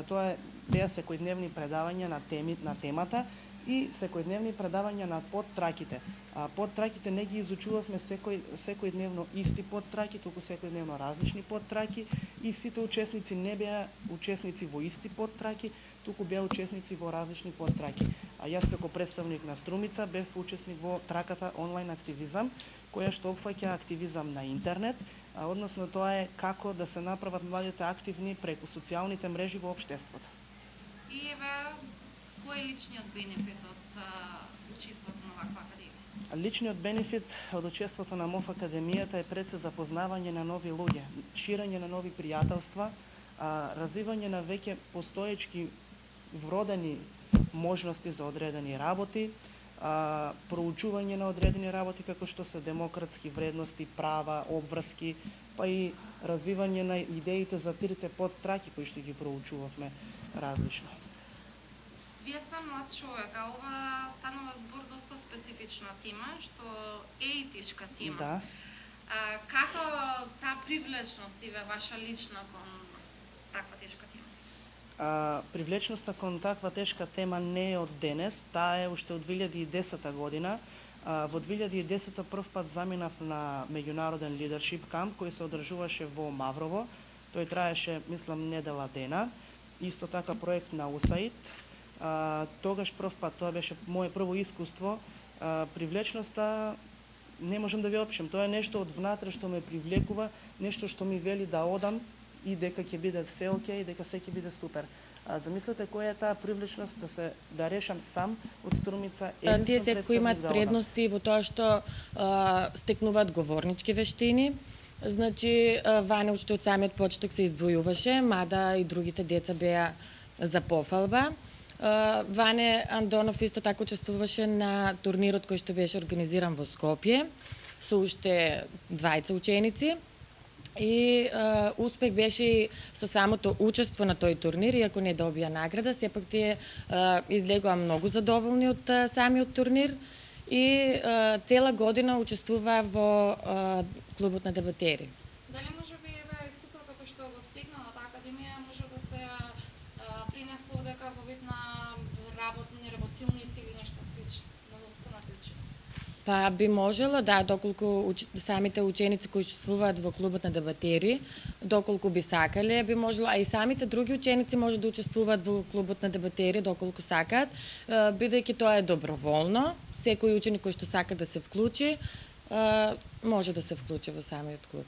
тоа е беа секојдневни предавања на темата и секојдневни предавања на подтраките. Подтраките не ги изучувавме секојдневно исти подтраки, туку секојдневно различни подтраки и сите учесници не беа учесници во исти подтраки, туку беа учесници во различни подтраки. А јас како представник на Струмица бев учесник во траката онлайн активизам, која што опфаќа активизам на интернет, односно тоа е како да се направат младите активни преку социјалните мрежи во општеството. И еве, кој е личниот бенефит од учеството на ваква академија? Личниот бенефит од учеството на МОФ Академијата е пред се запознавање на нови луѓе, ширење на нови пријателства, развивање на веќе постоечки вродени можности за одредени работи, проучување на одредени работи како што се демократски вредности, права, обврски, па и развивање на идеите за трите подтраки кои што ги проучувавме различно. Вие сте млад човек, а ова станува збор доста специфична тема, што е етичка тема. Да. Како таа привлечност иве ваша лична кон таква тешка тема? Привлечноста кон таква тешка тема не е од денес, таа е уште од 2010 година. Во 2010 прв пат заминав на меѓународен лидершип камп кој се одржуваше во Маврово. Тој траеше, мислам, недела дена. Исто така проект на УСАИД. Тогаш прв пат, тоа беше моје прво искуство. Привлечноста не можам да ви опишам. Тоа е нешто од внатре што ме привлекува, нешто што ми вели да одам и дека ќе биде се окей, дека се ќе биде супер. Замислете која е таа привлечност да решам сам од Струмица единствен Тие представник секои имат да одам. предности во тоа што стекнуваат говорнички вештини. Значи, Ване уште од самиот почеток се издвојуваше, мада и другите деца беа за пофалба. Ване Андонов исто така учествуваше на турнирот кој што беше организиран во Скопје со уште двајца ученици. И успех беше и со самото учество на тој турнир, иако не добија награда, сепак тие излегоа многу задоволни од самиот турнир и цела година учествуваа во клубот на дебатери. Дали може би искуството кој што го стигна на таа академија може да се принесло дека во вид на работилници или нешто слично, да останат лично? Па би можело, да, доколку самите ученици кои учествуваат во клубот на дебатери, доколку би сакале, би можело, а и самите други ученици може да учествуваат во клубот на дебатери доколку сакаат, бидејќи тоа е доброволно. Секој ученик кој што сака да се вклучи, може да се вклучи во самиот клуб.